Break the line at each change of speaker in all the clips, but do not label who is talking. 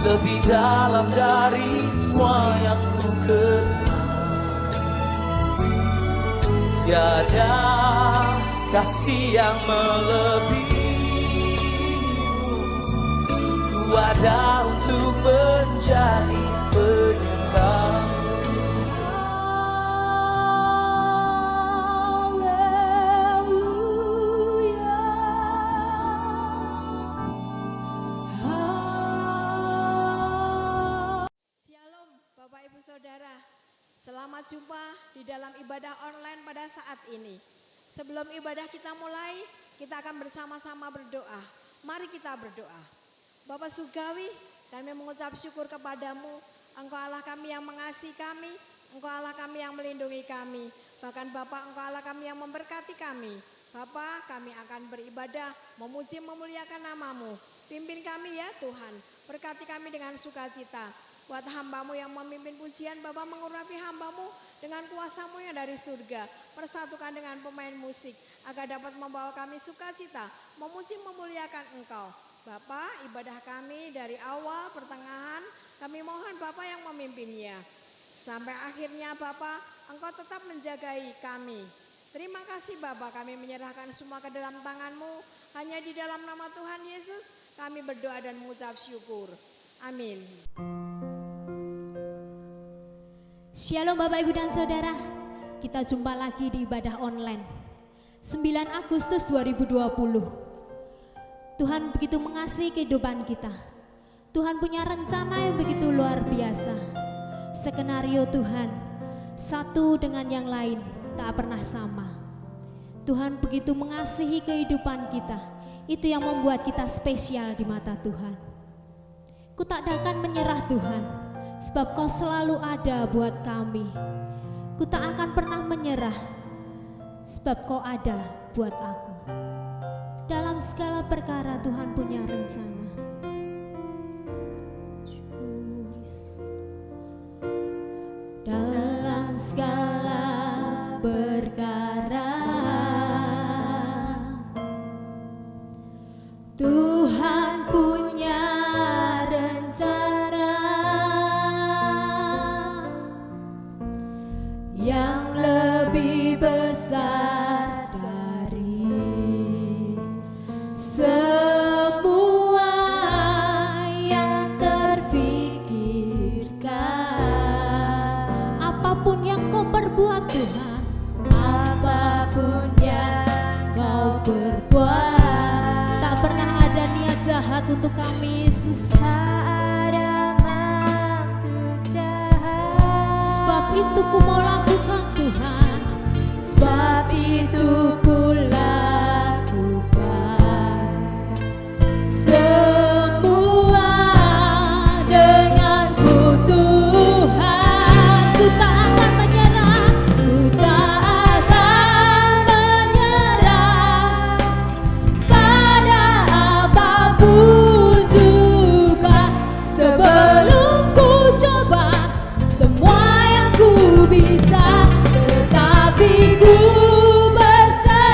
lebih dalam dari semua yang ku kenal. Tiada kasih yang melebihimu, ku ada untuk menjadi penyembah.
Saudara, selamat jumpa di dalam ibadah online pada saat ini. Sebelum ibadah kita mulai, kita akan bersama-sama berdoa. Mari kita berdoa. Bapak Surgawi, kami mengucap syukur kepadamu. Engkau Allah kami yang mengasihi kami, Engkau Allah kami yang melindungi kami. Bahkan Bapak, Engkau Allah kami yang memberkati kami. Bapak, kami akan beribadah, memuji, memuliakan namamu. Pimpin kami ya Tuhan, berkati kami dengan sukacita. Buat hambamu yang memimpin pujian, Bapak mengurapi hambamu dengan kuasamu yang dari surga. Persatukan dengan pemain musik, agar dapat membawa kami sukacita, memuji memuliakan Engkau. Bapak, ibadah kami dari awal, pertengahan, kami mohon Bapak yang memimpinnya. Sampai akhirnya Bapak, Engkau tetap menjagai kami. Terima kasih Bapak, kami menyerahkan semua ke dalam tangan-Mu. Hanya di dalam nama Tuhan Yesus, kami berdoa dan mengucap syukur. Amin.
Shalom Bapak Ibu dan Saudara, kita jumpa lagi di ibadah online 9 Agustus 2020. Tuhan begitu mengasihi kehidupan kita. Tuhan punya rencana yang begitu luar biasa. Skenario Tuhan satu dengan yang lain tak pernah sama. Tuhan begitu mengasihi kehidupan kita. Itu yang membuat kita spesial di mata Tuhan. Ku tak akan menyerah Tuhan, sebab Kau selalu ada buat kami. Ku tak akan pernah menyerah, sebab Kau ada buat aku. Dalam segala perkara Tuhan punya rencana. Dalam segala perkara Tuhan punya rencana yang lebih besar dari semua yang terfikirkan. Apapun yang Kau perbuat Tuhan, apapun yang Kau perbuat, tak pernah ada niat jahat untuk kami Yesus. Sebab itu ku mau lakukan Tuhan, sebab itu ku lakukan semua denganku Tuhan. Ku tak akan menyerah, ku tak akan menyerah pada apapun juga. Sebelum ku coba semua yang ku bisa, tetapi ku berserah.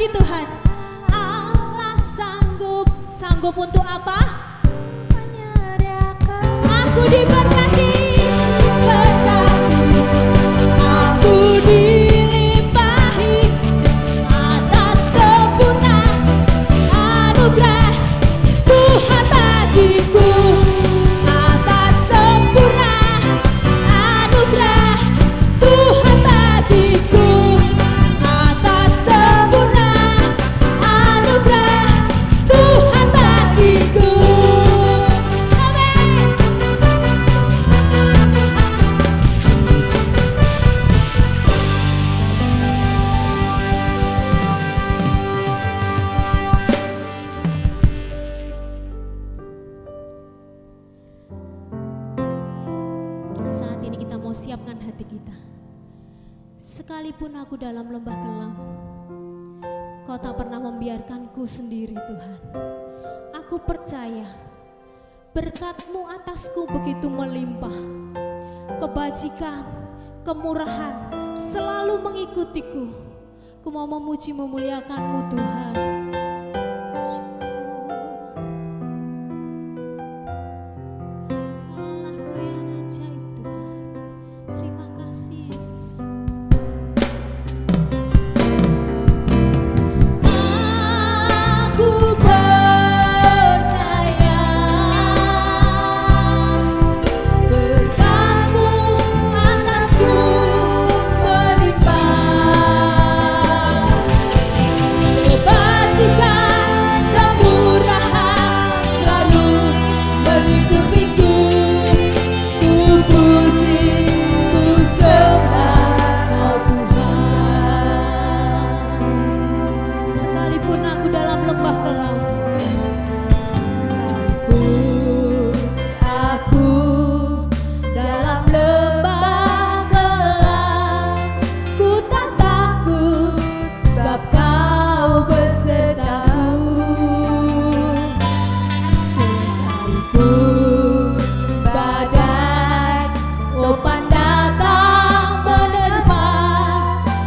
berarti Tuhan Allah sanggup. Sanggup untuk apa? Aku diberkati, berkati, aku dilimpahi atas sempurna anugerah Tuhan bagiku, atas sempurna anugerah Tuhan bagiku, atas sempurna anugerah Tuhan bagiku. Saat ini kita mau siapkan hati kita. Sekalipun aku dalam lembah kelam, Kau tak pernah membiarkanku sendiri Tuhan. Aku percaya berkat-Mu atasku begitu melimpah. Kebajikan, kemurahan selalu mengikutiku. Ku mau memuji memuliakan-Mu Tuhan. Allahku yang ajaib Tuhan. Terima kasih Yesus. Aku percaya berkat-Mu atasku melimpah. Kebajikan, kemurahan selalu mengikutiku. Ku puji, ku sembah Kau Tuhan. Sekalipun aku dalam lembah kelam, sekalipun aku dalam lembah kelam, ku tak takut sebab Kau besertaku. Sekalipun badai opan datang menerpa,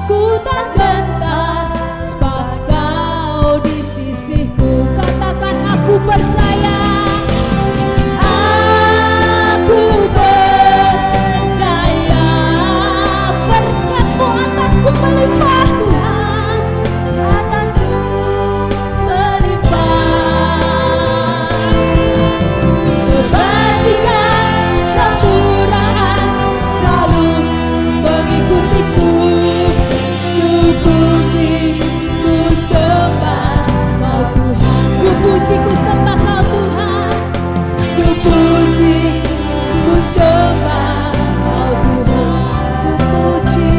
ku tak gentar sebab Kau di sisiku. Katakan aku percaya. Aku percaya berkat-Mu atasku melimpah Tuhan, atasku melimpah. Kebajikan, kemurahan selalu mengikutiku. Ku puji, ku sembah Kau Tuhan. Ku puji, ku sembah Kau Tuhan. Ku puji, ku sembah Kau Tuhan. Ku puji,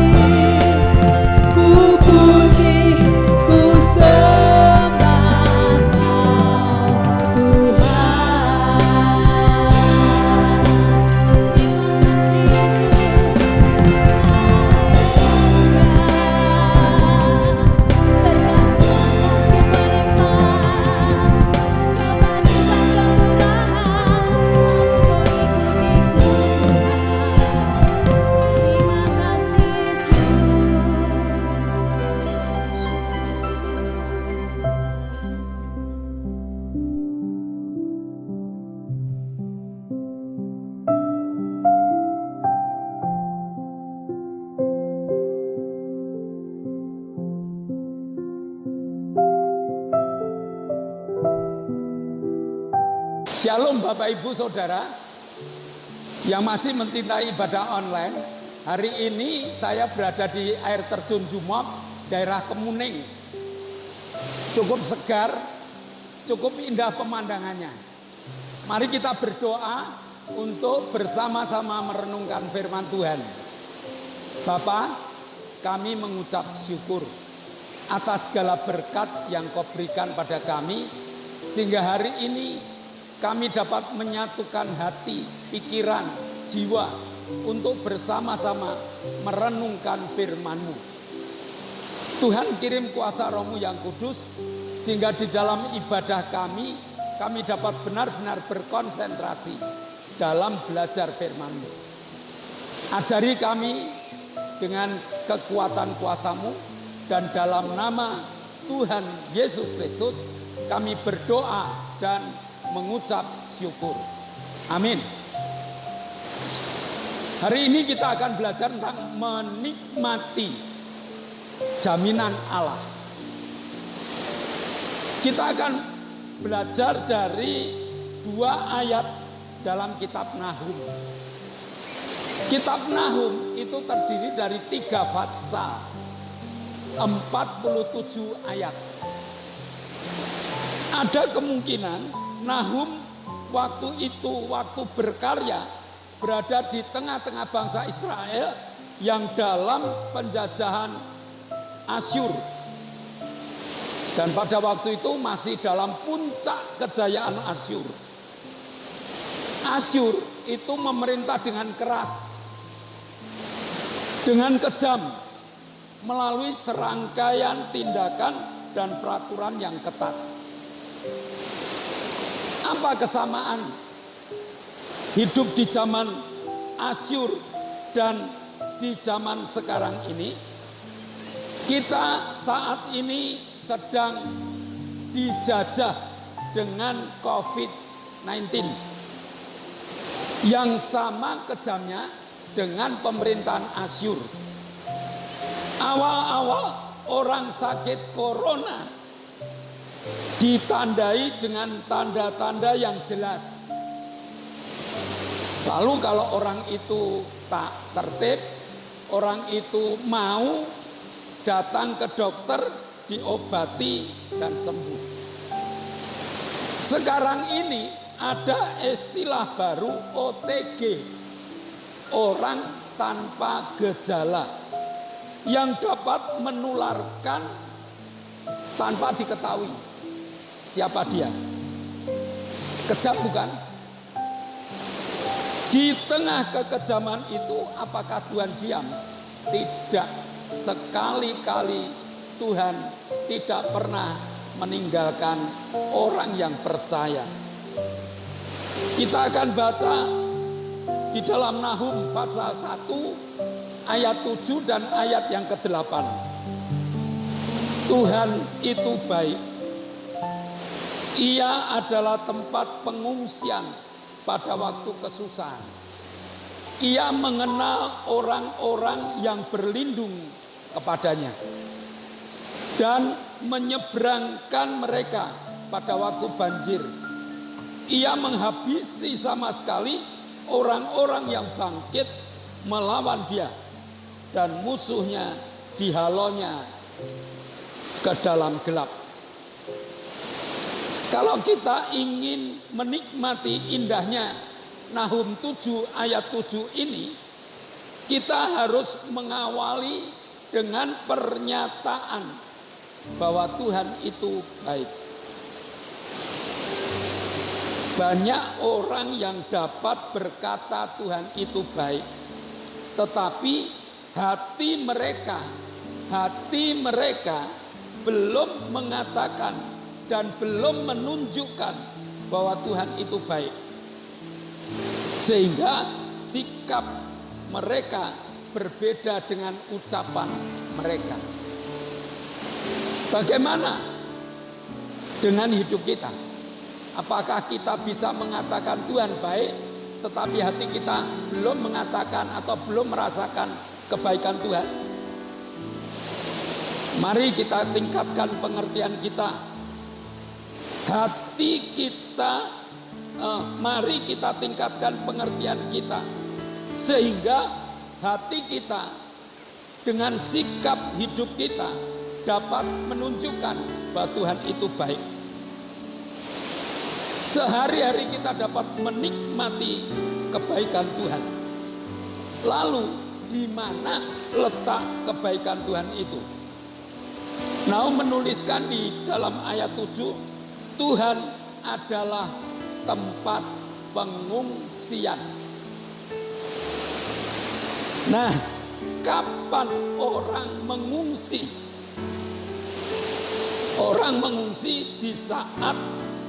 ku puji, ku sembah Kau
Shalom Bapak Ibu Saudara yang masih mencintai ibadah online. Hari ini saya berada di air terjun Jumok, daerah Kemuning. Cukup segar, cukup indah pemandangannya. Mari kita berdoa untuk bersama-sama merenungkan firman Tuhan. Bapa, kami mengucap syukur atas segala berkat yang Kau berikan pada kami, sehingga hari ini kami dapat menyatukan hati, pikiran, jiwa untuk bersama-sama merenungkan firman-Mu. Tuhan, kirim kuasa Roh-Mu yang kudus, sehingga di dalam ibadah kami dapat benar-benar berkonsentrasi dalam belajar firman-Mu. Ajari kami dengan kekuatan kuasa-Mu, dan dalam nama Tuhan Yesus Kristus, kami berdoa dan mengucap syukur. Amin. Hari ini kita akan belajar tentang menikmati jaminan Allah. Kita akan belajar dari 2 ayat dalam kitab Nahum. Kitab Nahum itu terdiri dari 3 pasal, 47 ayat. Ada kemungkinan Nahum waktu berkarya berada di tengah-tengah bangsa Israel yang dalam penjajahan Asyur. Dan pada waktu itu masih dalam puncak kejayaan Asyur. Asyur itu memerintah dengan keras, dengan kejam, melalui serangkaian tindakan dan peraturan yang ketat. Apa kesamaan hidup di zaman Asyur dan di zaman sekarang ini? Kita saat ini sedang dijajah dengan COVID-19 yang sama kejamnya dengan pemerintahan Asyur. Awal-awal orang sakit corona ditandai dengan tanda-tanda yang jelas. Lalu kalau orang itu tak tertib, orang itu mau datang ke dokter, diobati dan sembuh. Sekarang ini ada istilah baru OTG, orang tanpa gejala, yang dapat menularkan tanpa diketahui siapa dia. Kejam bukan? Di tengah kekejaman itu apakah Tuhan diam? Tidak. Sekali-kali Tuhan tidak pernah meninggalkan orang yang percaya. Kita akan baca di dalam Nahum pasal 1 ayat 7 dan ayat yang ke-8. Tuhan itu baik. Ia adalah tempat pengungsian pada waktu kesusahan. Ia mengenal orang-orang yang berlindung kepadanya dan menyeberangkan mereka pada waktu banjir. Ia menghabisi sama sekali orang-orang yang bangkit melawan dia, dan musuhnya dihalonya ke dalam gelap. Kalau kita ingin menikmati indahnya Nahum 7 ayat 7 ini, kita harus mengawali dengan pernyataan bahwa Tuhan itu baik. Banyak orang yang dapat berkata Tuhan itu baik, tetapi hati mereka belum mengatakan dan belum menunjukkan bahwa Tuhan itu baik. Sehingga sikap mereka berbeda dengan ucapan mereka. Bagaimana dengan hidup kita? Apakah kita bisa mengatakan Tuhan baik, tetapi hati kita belum mengatakan atau belum merasakan kebaikan Tuhan? Mari kita tingkatkan pengertian kita. Mari kita tingkatkan pengertian kita, sehingga hati kita dengan sikap hidup kita dapat menunjukkan bahwa Tuhan itu baik. Sehari-hari kita dapat menikmati kebaikan Tuhan. Lalu di mana letak kebaikan Tuhan itu? Nahum menuliskan di dalam ayat 7, Tuhan adalah tempat pengungsian. Nah, kapan orang mengungsi? Orang mengungsi di saat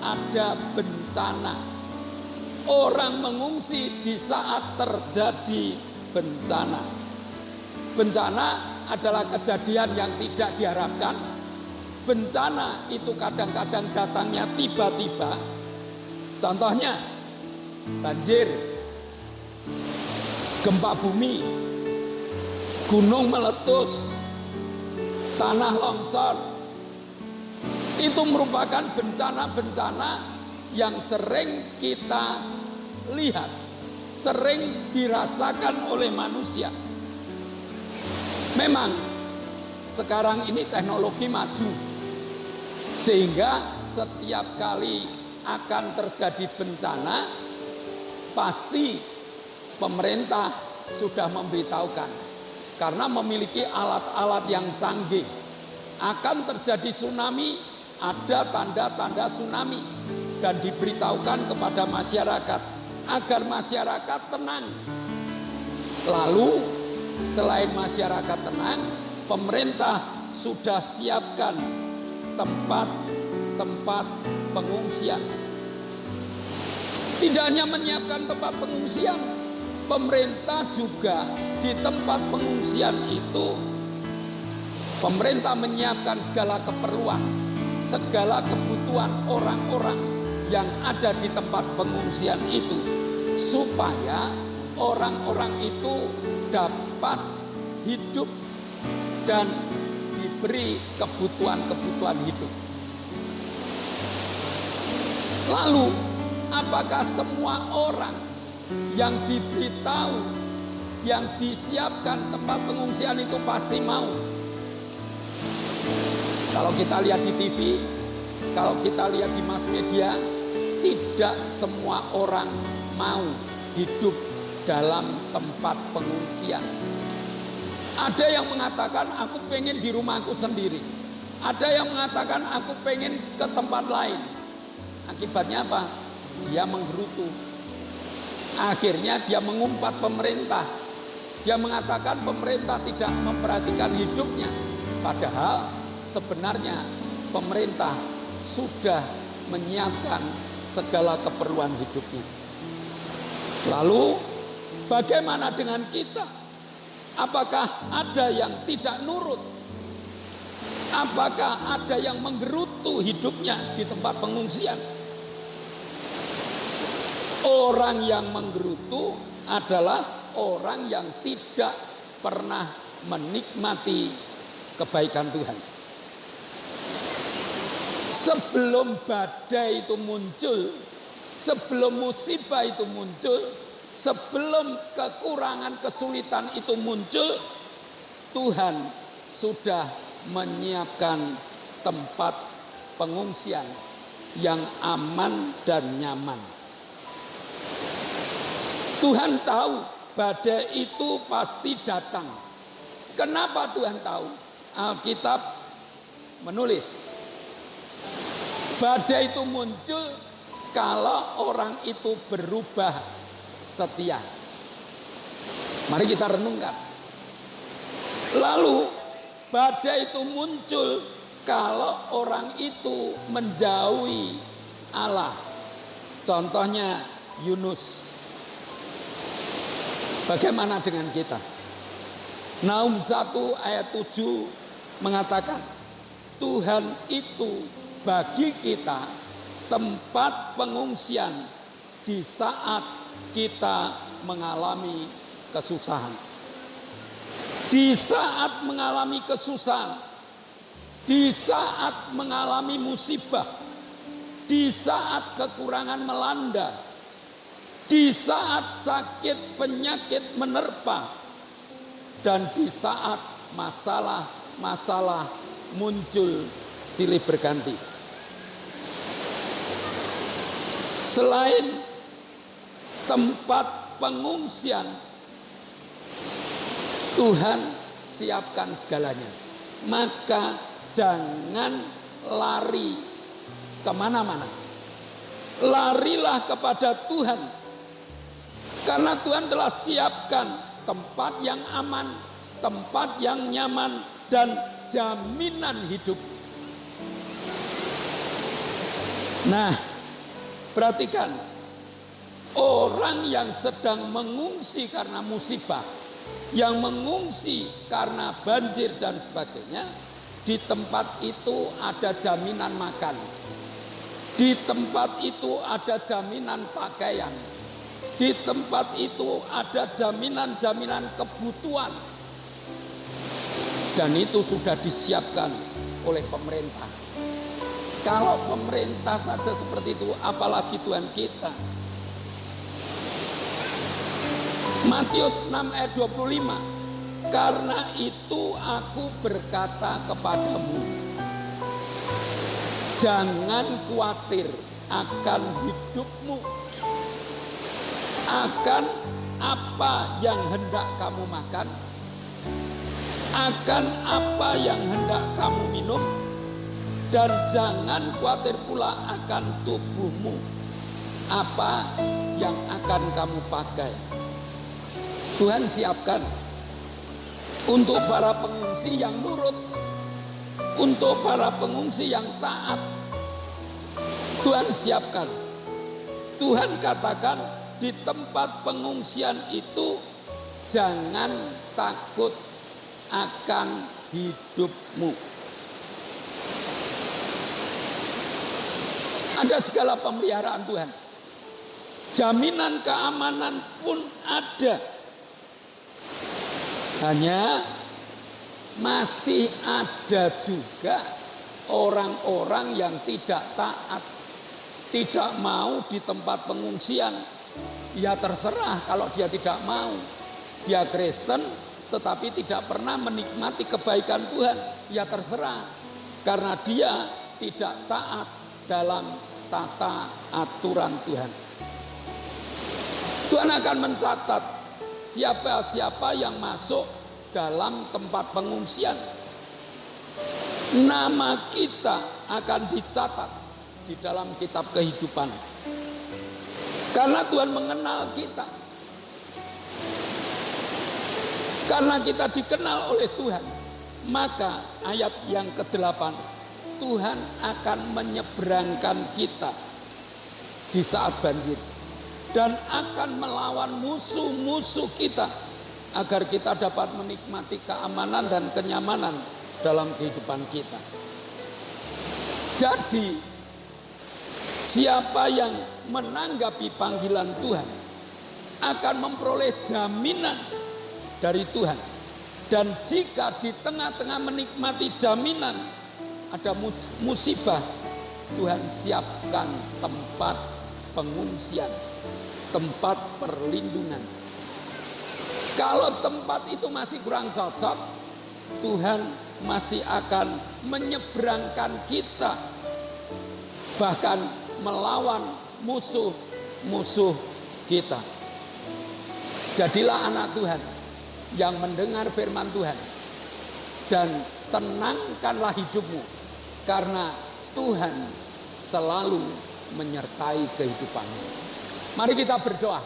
ada bencana. Orang mengungsi di saat terjadi bencana. Bencana adalah kejadian yang tidak diharapkan, bencana itu kadang-kadang datangnya tiba-tiba. Contohnya banjir, gempa bumi, gunung meletus, tanah longsor. Itu merupakan bencana-bencana yang sering kita lihat, sering dirasakan oleh manusia. Memang sekarang ini teknologi maju, sehingga setiap kali akan terjadi bencana, pasti pemerintah sudah memberitahukan. Karena memiliki alat-alat yang canggih. Akan terjadi tsunami, ada tanda-tanda tsunami. Dan diberitahukan kepada masyarakat, agar masyarakat tenang. Lalu, selain masyarakat tenang, pemerintah sudah siapkan tempat pengungsian. Tidak hanya menyiapkan tempat pengungsian, pemerintah juga di tempat pengungsian itu, pemerintah menyiapkan segala keperluan, segala kebutuhan orang-orang yang ada di tempat pengungsian itu, supaya orang-orang itu dapat hidup dan diberi kebutuhan-kebutuhan hidup. Lalu, apakah semua orang yang diberitahu, yang disiapkan tempat pengungsian itu pasti mau? Kalau kita lihat di TV, kalau kita lihat di mass media, tidak semua orang mau hidup dalam tempat pengungsian. Ada yang mengatakan aku pengen di rumahku sendiri. Ada yang mengatakan aku pengen ke tempat lain. Akibatnya apa? Dia menggerutu. Akhirnya dia mengumpat pemerintah. Dia mengatakan pemerintah tidak memperhatikan hidupnya. Padahal sebenarnya pemerintah sudah menyiapkan segala keperluan hidupnya. Lalu bagaimana dengan kita? Apakah ada yang tidak nurut? Apakah ada yang menggerutu hidupnya di tempat pengungsian? Orang yang menggerutu adalah orang yang tidak pernah menikmati kebaikan Tuhan. Sebelum badai itu muncul, sebelum musibah itu muncul, sebelum kekurangan kesulitan itu muncul, Tuhan sudah menyiapkan tempat pengungsian yang aman dan nyaman. Tuhan tahu badai itu pasti datang. Kenapa Tuhan tahu? Alkitab menulis, badai itu muncul kalau orang itu berubah setia. Mari kita renungkan. Lalu badai itu muncul kalau orang itu menjauhi Allah. Contohnya Yunus. Bagaimana dengan kita? Naum 1 ayat 7 mengatakan, Tuhan itu bagi kita tempat pengungsian di saat kita mengalami kesusahan. Di saat mengalami kesusahan, di saat mengalami musibah, di saat kekurangan melanda, di saat sakit penyakit menerpa, dan di saat masalah-masalah muncul silih berganti. Selain tempat pengungsian, Tuhan siapkan segalanya. Maka jangan lari kemana-mana. Larilah kepada Tuhan. Karena Tuhan telah siapkan tempat yang aman, tempat yang nyaman, dan jaminan hidup. Nah, perhatikan, orang yang sedang mengungsi karena musibah, yang mengungsi karena banjir dan sebagainya, Di tempat itu ada jaminan makan. Di tempat itu ada jaminan pakaian. Di tempat itu ada jaminan-jaminan kebutuhan. Dan itu sudah disiapkan oleh pemerintah. Kalau pemerintah saja seperti itu, apalagi Tuhan kita. Matius 6 ayat 25. Karena itu aku berkata kepadamu, jangan khawatir akan hidupmu, akan apa yang hendak kamu makan, akan apa yang hendak kamu minum, dan jangan khawatir pula akan tubuhmu, apa yang akan kamu pakai. Tuhan siapkan untuk para pengungsi yang nurut, untuk para pengungsi yang taat. Tuhan siapkan. Tuhan katakan di tempat pengungsian itu jangan takut akan hidupmu. Ada segala pemeliharaan Tuhan. Jaminan keamanan pun ada. Hanya masih ada juga orang-orang yang tidak taat, tidak mau di tempat pengungsian. Ya terserah kalau dia tidak mau. Dia Kristen tetapi tidak pernah menikmati kebaikan Tuhan. Ya terserah, karena dia tidak taat dalam tata aturan Tuhan. Tuhan akan mencatat siapa-siapa yang masuk dalam tempat pengungsian. Nama kita akan dicatat di dalam kitab kehidupan. Karena Tuhan mengenal kita. Karena kita dikenal oleh Tuhan. Maka ayat yang ke-8, Tuhan akan menyeberangkan kita di saat banjir. Dan akan melawan musuh-musuh kita agar kita dapat menikmati keamanan dan kenyamanan dalam kehidupan kita. Jadi siapa yang menanggapi panggilan Tuhan akan memperoleh jaminan dari Tuhan. Dan jika di tengah-tengah menikmati jaminan ada musibah, Tuhan siapkan tempat pengungsian, tempat perlindungan. Kalau tempat itu masih kurang cocok, Tuhan masih akan menyeberangkan kita, bahkan melawan musuh-musuh kita. Jadilah anak Tuhan yang mendengar firman Tuhan dan tenangkanlah hidupmu, karena Tuhan selalu menyertai kehidupanmu. Mari kita berdoa.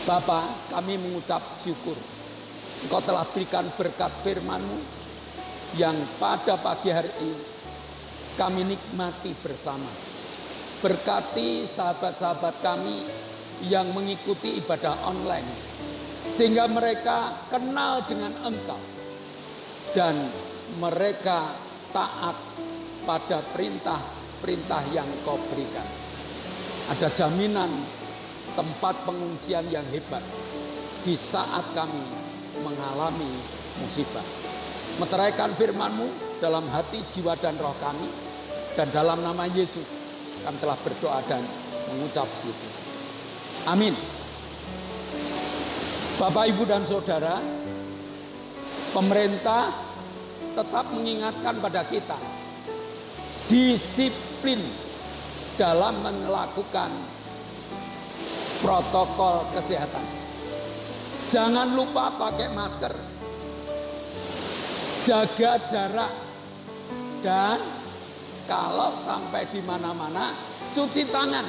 Bapa, kami mengucap syukur. Engkau telah berikan berkat firman-Mu yang pada pagi hari ini kami nikmati bersama. Berkati sahabat-sahabat kami yang mengikuti ibadah online, sehingga mereka kenal dengan Engkau dan mereka taat pada perintah-perintah yang Engkau berikan. Ada jaminan tempat pengungsian yang hebat di saat kami mengalami musibah. Meteraikan firman-Mu dalam hati, jiwa, dan roh kami. Dan dalam nama Yesus kami telah berdoa dan mengucap syukur. Amin. Bapak, Ibu, dan Saudara, pemerintah tetap mengingatkan pada kita disiplin dalam melakukan protokol kesehatan. Jangan lupa pakai masker, jaga jarak, dan kalau sampai di mana-mana cuci tangan.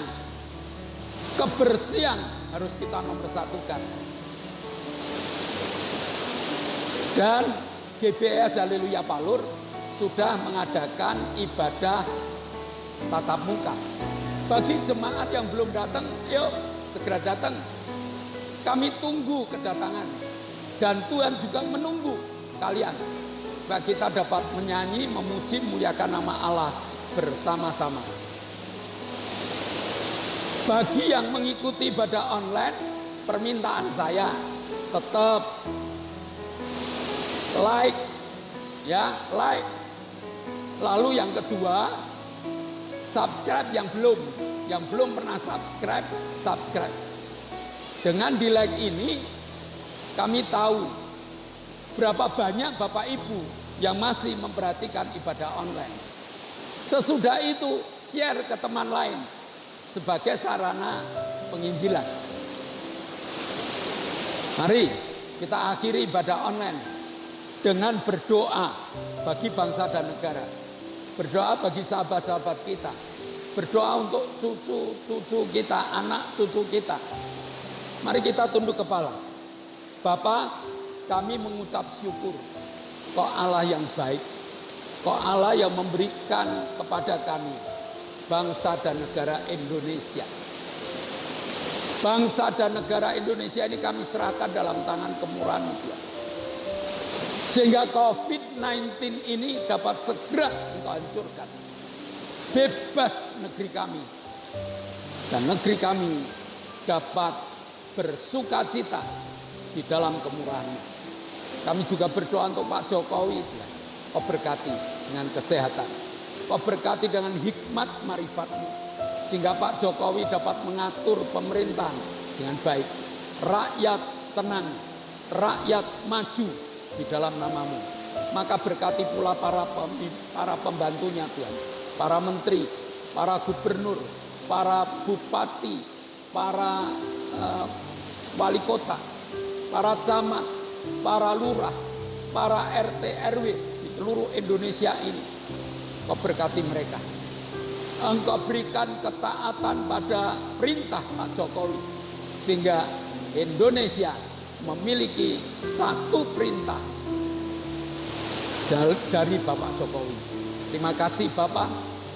Kebersihan harus kita nomor-satukan. Dan GBS Haleluya Palur sudah mengadakan ibadah tatap muka. Bagi jemaat yang belum datang, yuk segera datang. Kami tunggu kedatangan. Dan Tuhan juga menunggu kalian supaya kita dapat menyanyi, memuji, memuliakan nama Allah bersama-sama. Bagi yang mengikuti ibadah online, permintaan saya tetap like, ya, like. Lalu yang kedua, subscribe yang belum pernah subscribe, subscribe. Dengan di like ini, kami tahu berapa banyak Bapak Ibu yang masih memperhatikan ibadah online. Sesudah itu, share ke teman lain sebagai sarana penginjilan. Mari kita akhiri ibadah online dengan berdoa bagi bangsa dan negara. Berdoa bagi sahabat-sahabat kita. Berdoa untuk cucu-cucu kita, anak cucu kita. Mari kita tunduk kepala. Bapa, kami mengucap syukur. Kau Allah yang baik. Kau Allah yang memberikan kepada kami bangsa dan negara Indonesia. Bangsa dan negara Indonesia ini kami serahkan dalam tangan kemurahan Tuhan. Sehingga COVID-19 ini dapat segera Engkau hancurkan. Bebas negeri kami. Dan negeri kami dapat bersukacita di dalam kemurahan-Mu. Kami juga berdoa untuk Pak Jokowi. Kau berkati dengan kesehatan. Kau berkati dengan hikmat marifat-Mu. Sehingga Pak Jokowi dapat mengatur pemerintahan dengan baik. Rakyat tenang, rakyat maju di dalam nama-Mu. Maka berkati pula para pembantunya Tuhan. Para menteri, para gubernur, para bupati, para wali kota, para camat, para lurah, para RT RW di seluruh Indonesia ini. Kau berkati mereka. Engkau berikan ketaatan pada perintah Pak Jokowi. Sehingga Indonesia memiliki satu perintah dari Bapak Jokowi. Terima kasih Bapak,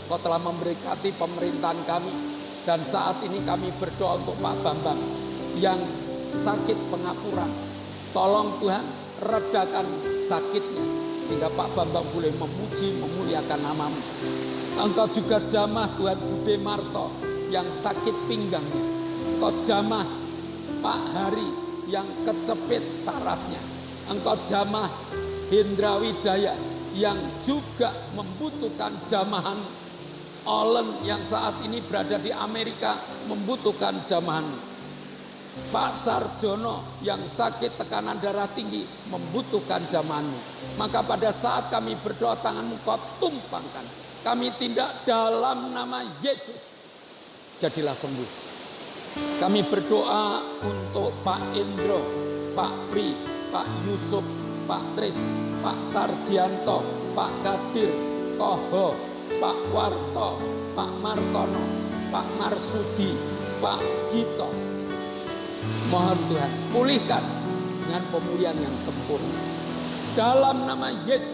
Kau telah memberkati pemerintahan kami. Dan saat ini kami berdoa untuk Pak Bambang yang sakit pengapuran. Tolong Tuhan redakan sakitnya. Sehingga Pak Bambang boleh memuji, memuliakan nama-Mu. Engkau juga jamah Tuhan Bude Marto yang sakit pinggangnya. Engkau jamah Pak Hari yang kecepit sarafnya. Engkau jamah Hendra Wijaya yang juga membutuhkan jamahan. Olen yang saat ini berada di Amerika membutuhkan jamahan. Pak Sarjono yang sakit tekanan darah tinggi membutuhkan jamahan-Mu. Maka pada saat kami berdoa, tangan-Mu Kau tumpangkan. Kami tindak dalam nama Yesus. Jadilah sembuh. Kami berdoa untuk Pak Indro, Pak Pri, Pak Yusuf, Pak Tris, Pak Sarjianto, Pak Kadir, Koho, Pak Warto, Pak Martono, Pak Marsudi, Pak Gito. Mohon Tuhan pulihkan dengan pemulihan yang sempurna. Dalam nama Yesus,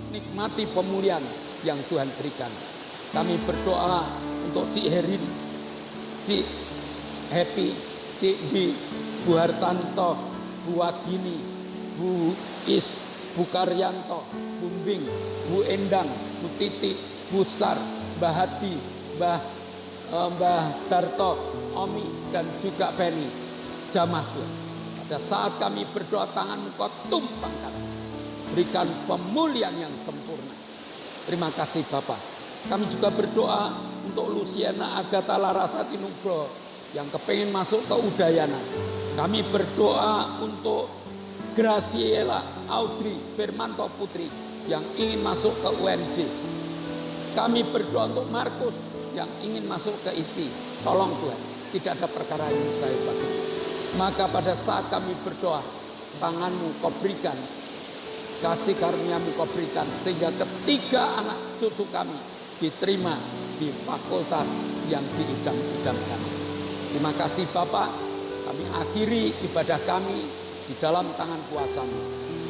nikmati pemulihan yang Tuhan berikan. Kami berdoa untuk Cik Herin, Cik Happy, Cik Di, Bu Hartanto, Bu Wagini, Bu Is, Bu Karyanto, Bu Bing, Bu Endang, Bu Titi, Bu Sar, Mbah Hadi, Mbah Darto, Omi, dan juga Feni. Jamah Tuhan. Pada saat kami berdoa, tangan-Mu Kau tumpangkan. Berikan pemulihan yang sempurna. Terima kasih Bapak. Kami juga berdoa untuk Luciana Agatha Larasati Nugroho yang kepengen masuk ke Udayana. Kami berdoa untuk Graciela Audrey Firmanto Putri yang ingin masuk ke UNJ. Kami berdoa untuk Markus yang ingin masuk ke ISI. Tolong Tuhan, tidak ada perkara yang mustahil bagi. Maka pada saat kami berdoa, tangan-Mu Kau berikan, kasih karunia-Mu Kau berikan, sehingga ketiga anak cucu kami diterima di fakultas yang diidam-idamkan. Terima kasih Bapak, kami akhiri ibadah kami di dalam tangan kuasa-Mu.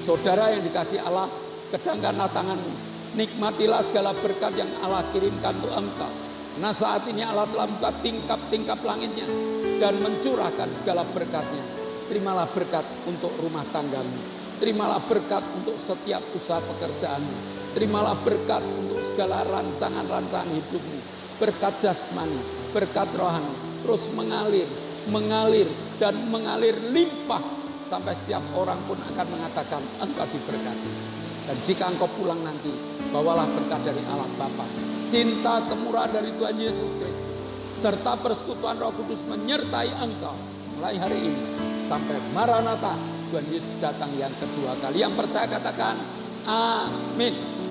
Saudara yang dikasih Allah, kedangkanlah tangan-Mu, nikmatilah segala berkat yang Allah kirimkan untuk engkau. Nah saat ini Allah telah membuka tingkap-tingkap langitnya dan mencurahkan segala berkatnya. Terimalah berkat untuk rumah tanggamu. Terimalah berkat untuk setiap usaha pekerjaanmu. Terimalah berkat untuk segala rancangan-rancangan hidupmu. Berkat jasmani, berkat rohani, terus mengalir dan mengalir limpah. Sampai setiap orang pun akan mengatakan engkau diberkati. Dan jika engkau pulang nanti, bawalah berkat dari Allah Bapa, cinta kemurahan dari Tuhan Yesus Kristus, serta persekutuan Roh Kudus menyertai engkau mulai hari ini sampai Maranatha, Tuhan Yesus datang yang kedua kali. Yang percaya katakan amin.